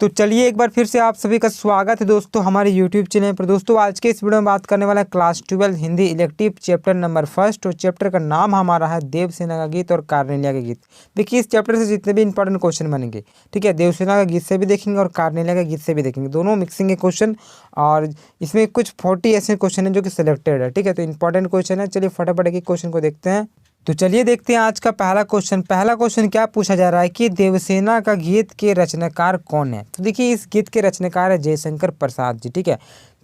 तो चलिए एक बार फिर से आप सभी का स्वागत है दोस्तों हमारे यूट्यूब चैनल पर। दोस्तों आज के इस वीडियो में बात करने वाला है class 12 Hindi elective chapter number first, और चैप्टर का नाम हमारा है देवसेना का गीत और कार्नेलिया का गीत। देखिए इस चैप्टर से जितने भी इंपॉर्टेंट क्वेश्चन बनेंगे, ठीक है, देवसेना का गीत से भी देखेंगे और कार्नेलिया का गीत से भी देखेंगे, दोनों मिक्सिंग के क्वेश्चन। और इसमें कुछ 40 ऐसे क्वेश्चन हैं जो कि सिलेक्टेड है, ठीक है, तो इंपॉर्टेंट क्वेश्चन है। चलिए फटाफट एक क्वेश्चन को देखते हैं। तो चलिए देखते हैं आज का पहला क्वेश्चन। पहला क्वेश्चन क्या पूछा जा रहा है कि देवसेना का गीत के रचनाकार कौन है। तो देखिए इस गीत के रचनाकार है जयशंकर प्रसाद जी, ठीक है।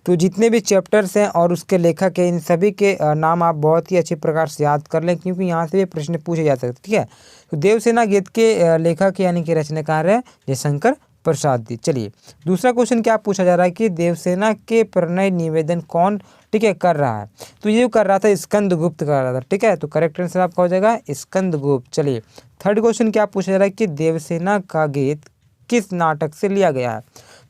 तो जितने भी चैप्टर्स हैं और उसके लेखक हैं, इन सभी के नाम आप बहुत ही अच्छे प्रकार से याद कर लें, क्योंकि यहाँ से भी प्रश्न पूछे जा सकते हैं, ठीक है। तो देवसेना गीत के लेखक यानी कि रचनाकार है जयशंकर प्रसाद जी। चलिए दूसरा क्वेश्चन क्या पूछा जा रहा है कि देवसेना के प्रणय निवेदन कौन, ठीक है, कर रहा है। तो ये कर रहा था स्कंदगुप्त कर रहा था, ठीक है। तो करेक्ट आंसर आपका हो जाएगा स्कंदगुप्त। चलिए थर्ड क्वेश्चन क्या पूछा जा रहा है कि देवसेना का गीत किस नाटक से लिया गया है।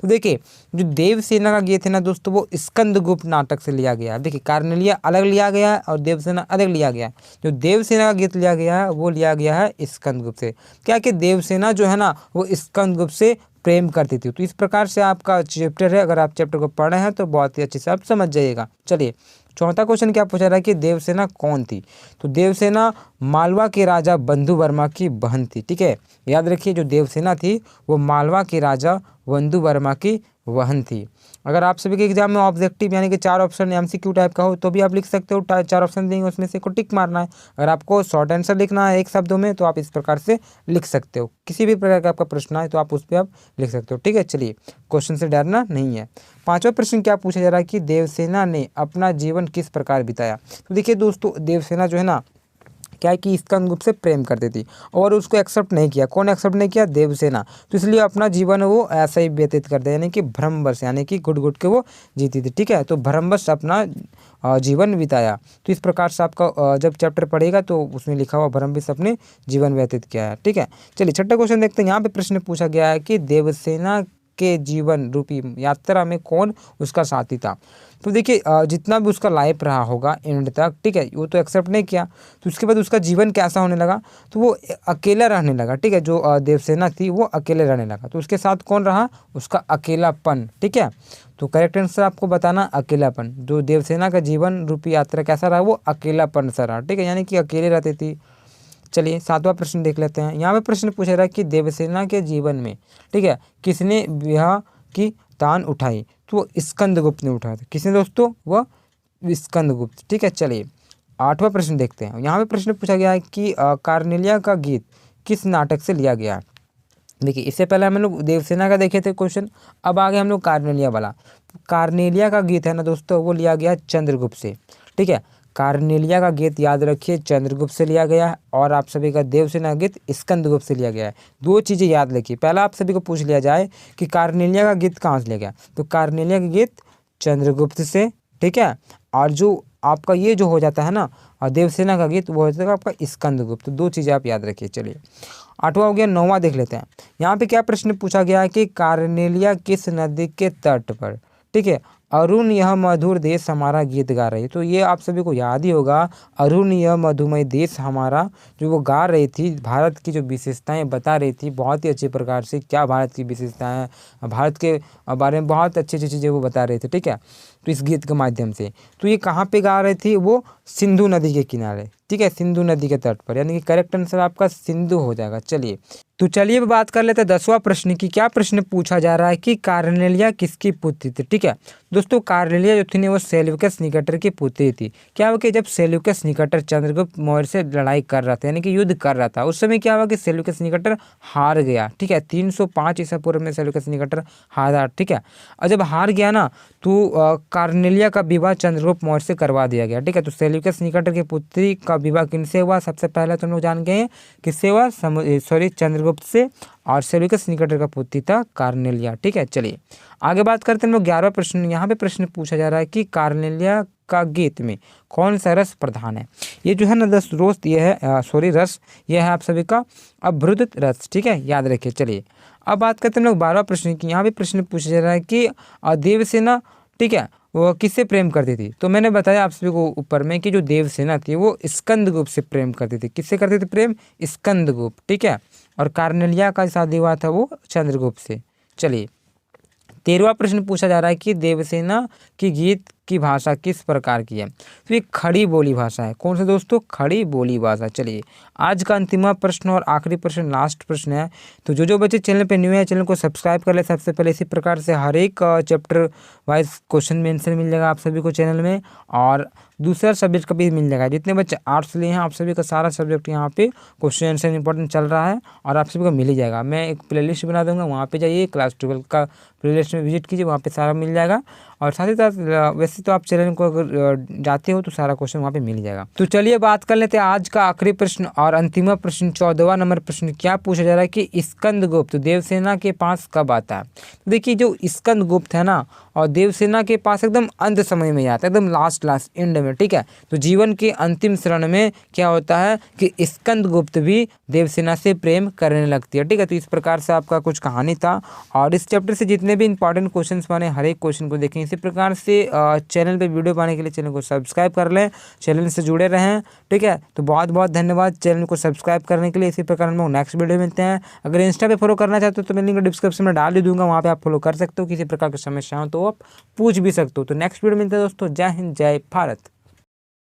तो देखिए जो देवसेना का गीत है ना दोस्तों, वो स्कंदगुप्त नाटक से लिया गया है। देखिए कार्नेलिया अलग लिया गया है और देवसेना अलग लिया गया है। जो देवसेना का गीत लिया गया है वो लिया गया है स्कंदगुप्त से। क्या कि देवसेना जो है ना वो स्कंदगुप्त से प्रेम करती थी। तो इस प्रकार से आपका चैप्टर है, अगर आप चैप्टर को पढ़े हैं तो बहुत ही अच्छे से आप समझ जाइएगा। चलिए चौथा क्वेश्चन क्या पूछा रहा है कि देवसेना कौन थी। तो देवसेना मालवा के राजा बंधु वर्मा की बहन थी, ठीक है। याद रखिए जो देवसेना थी वो मालवा के राजा बंधु वर्मा की बहन थी। अगर आप सभी के एग्जाम में ऑब्जेक्टिव यानी कि 4 ऑप्शन एमसीक्यू टाइप का हो तो भी आप लिख सकते हो। 4 ऑप्शन देंगे, उसमें से को टिक मारना है। अगर आपको शॉर्ट आंसर लिखना है एक शब्दों में तो आप इस प्रकार से लिख सकते हो। किसी भी प्रकार का आपका प्रश्न आए तो आप उस पर आप लिख सकते हो, ठीक है। चलिए क्वेश्चन से डरना नहीं है। पांचवा प्रश्न क्या पूछा जा रहा है कि देवसेना ने अपना जीवन किस प्रकार बिताया। तो देखिए दोस्तों देवसेना जो है ना क्या है कि स्कंदगुप्त से प्रेम करती थी और उसको एक्सेप्ट नहीं किया। कौन एक्सेप्ट नहीं किया? देवसेना। तो इसलिए अपना जीवन वो ऐसा ही व्यतीत करते यानी कि भ्रमवश, यानी कि घुट घुट के वो जीती थी, ठीक है। तो भ्रमवश अपना जीवन बिताया। तो इस प्रकार से आपका जब चैप्टर पढ़ेगा तो उसमें लिखा हुआ भ्रमवश अपने जीवन व्यतीत किया है, ठीक है। चलिए छठा क्वेश्चन देखते हैं। यहाँ पे प्रश्न पूछा गया है कि देवसेना के जीवन रूपी यात्रा में कौन उसका साथी था। तो देखिए जितना भी उसका लाइफ रहा होगा एंड तक, ठीक है, वो तो एक्सेप्ट नहीं किया। तो उसके बाद उसका जीवन कैसा होने लगा, तो वो अकेला रहने लगा, ठीक है। जो देवसेना थी वो अकेले रहने लगा। तो उसके साथ कौन रहा? उसका अकेलापन, ठीक है। तो करेक्ट आंसर आपको बताना अकेलापन। जो देवसेना का जीवन रूपी यात्रा कैसा रहा, वो अकेलापन सा रहा, ठीक है, यानी कि अकेले रहती थी। चलिए सातवां प्रश्न देख लेते हैं। यहाँ पे प्रश्न पूछा रहा है कि देवसेना के जीवन में, ठीक है, किसने विवाह की तान उठाई। तो वो स्कंदगुप्त ने उठाया था। किसने दोस्तों? वह स्कंदगुप्त, ठीक है। चलिए आठवां प्रश्न देखते हैं। यहाँ पे प्रश्न पूछा गया है कि कार्नेलिया का गीत किस नाटक से लिया गया है। देखिए इससे पहले हम लोग देवसेना का देखे थे क्वेश्चन, अब आगे हम लोग कार्नेलिया वाला। कार्नेलिया का गीत है ना दोस्तों वो लिया गया चंद्रगुप्त से, ठीक है। कार्नेलिया का गीत याद रखिए चंद्रगुप्त से लिया गया है और आप सभी का देवसेना का गीत स्कंदगुप्त से लिया गया है। दो चीज़ें याद रखिए। पहला आप सभी को पूछ लिया जाए कि कार्नेलिया का गीत कहाँ से लिया गया, तो कार्नेलिया का गीत चंद्रगुप्त से, ठीक है। और जो आपका ये जो हो जाता है ना और देवसेना का गीत वो हो जाता है आपका स्कंदगुप्त। दो चीज़ें आप याद रखिए। चलिए आठवां हो गया। नौवां देख लेते हैं। यहाँ पे क्या प्रश्न पूछा गया है कि कार्नेलिया किस नदी के तट पर, ठीक है, अरुण यह मधुर देश हमारा गीत गा रही। तो ये आप सभी को याद ही होगा, अरुण यह मधुमय देश हमारा, जो वो गा रही थी, भारत की जो विशेषताएं बता रही थी बहुत ही अच्छे प्रकार से। क्या भारत की विशेषताएं हैं, भारत के बारे में बहुत अच्छी अच्छी चीज़ें वो बता रही थी, ठीक है। तो इस गीत के माध्यम से तो ये कहाँ पे गा रही थी, वो सिंधु नदी के किनारे, ठीक है, सिंधु नदी के तट पर, यानी कि करेक्ट आंसर आपका सिंधु हो जाएगा। चलिए तो चलिए बात कर लेते हैं 10वां प्रश्न की। क्या प्रश्न पूछा जा रहा है कि कार्नेलिया किसकी पुत्री थी, ठीक है। दोस्तों कार्नेलिया जो थी वो सेल्यूकस निकेटर की पुत्री थी। क्या हुआ कि जब सेल्यूकस निकेटर चंद्रगुप्त मौर्य से लड़ाई कर रहा था, यानी कि युद्ध कर रहा था, उस समय क्या हुआ कि सेल्यूकस निकेटर हार गया, ठीक है। 305 ईसा पूर्व में सेल्यूकस निकेटर हारा, ठीक है। और जब हार गया ना तो कार्नेलिया का विवाह चंद्रगुप्त मौर्य से करवा दिया गया, ठीक है। तो सेल्यूकस निकेटर की पुत्री का विवाह किनसे हुआ? सबसे पहले तो हम लोग जान गए हैं किससे हुआ, चंद्रगुप्त से। और सेल्यूकस निकेटर का पुत्री था कार्नेलिया, ठीक है। चलिए आगे बात करते हैं हम लोग 11वां प्रश्न। यहाँ पे प्रश्न पूछा जा रहा है कि कार्नेलिया का गीत में कौन सा रस प्रधान है। ये जो है ना रस, ये है रस, ये है आप सभी का अभ्रुत रस, ठीक है, याद रखिए। चलिए अब बात करते हैं हम लोग 12वां प्रश्न की। यहाँ पे प्रश्न पूछा जा रहा है कि देवसेना, ठीक है, वो किससे प्रेम करती थी। तो मैंने बताया आप सभी को ऊपर में कि जो देवसेना थी वो स्कंदगुप्त से प्रेम करती थी। किससे करती थी प्रेम? स्कंदगुप्त, ठीक है। और कार्नेलिया का शादी हुआ था वो चंद्रगुप्त से। चलिए 13वां प्रश्न पूछा जा रहा है कि देवसेना की गीत की भाषा किस प्रकार की है। तो ये खड़ी बोली भाषा है। कौन सा दोस्तों? खड़ी बोली भाषा। चलिए आज का अंतिम प्रश्न और आखिरी प्रश्न, लास्ट प्रश्न है। तो जो बच्चे चैनल पे न्यू है, चैनल को सब्सक्राइब कर ले सबसे पहले। इसी प्रकार से हर एक चैप्टर वाइज क्वेश्चन में आंसर मिल जाएगा आप सभी को चैनल में, और दूसरा सब्जेक्ट का भी मिल जाएगा। जितने बच्चे आर्ट्स लिए हैं आप सभी का सारा सब्जेक्ट यहाँ पे क्वेश्चन आंसर इंपॉर्टेंट चल रहा है और आप सभी को मिल ही जाएगा। मैं एक प्लेलिस्ट बना दूंगा, वहाँ पे जाइए, क्लास 12 का प्लेलिस्ट में विजिट कीजिए, वहाँ पे सारा मिल जाएगा। और साथ ही साथ वैसे तो आप चैनल को अगर जाते हो तो सारा क्वेश्चन वहाँ पे मिल जाएगा। तो चलिए बात कर लेते हैं आज का आखिरी प्रश्न और अंतिम प्रश्न। 14वां नंबर प्रश्न क्या पूछा जा रहा है कि स्कंदगुप्त देवसेना के पास कब आता है। देखिए जो स्कंदगुप्त है ना, और देवसेना के पास एकदम अंत समय में आता है, एकदम लास्ट एंड में, ठीक है। तो जीवन के अंतिम क्षण में क्या होता है कि स्कंदगुप्त भी देवसेना से प्रेम करने लगती है, ठीक है। तो इस प्रकार से आपका कुछ कहानी था, और इस चैप्टर से जितने भी इंपॉर्टेंट क्वेश्चंस बने हर एक क्वेश्चन को देखें। इसी प्रकार से चैनल पे वीडियो पाने के लिए चैनल को सब्सक्राइब कर लें, चैनल से जुड़े रहें, ठीक है। तो बहुत बहुत धन्यवाद चैनल को सब्सक्राइब करने के लिए। इसी प्रकार हम लोग नेक्स्ट वीडियो मिलते हैं। अगर इंस्टा पे फॉलो करना चाहते हो तो मैं लिंक डिस्क्रिप्शन में डाल ही दूंगा, वहाँ पे आप फॉलो कर सकते हो। किसी प्रकार की समस्या हो तो आप पूछ भी सकते हो। तो नेक्स्ट वीडियो मिलते हैं दोस्तों। जय हिंद, जय भारत।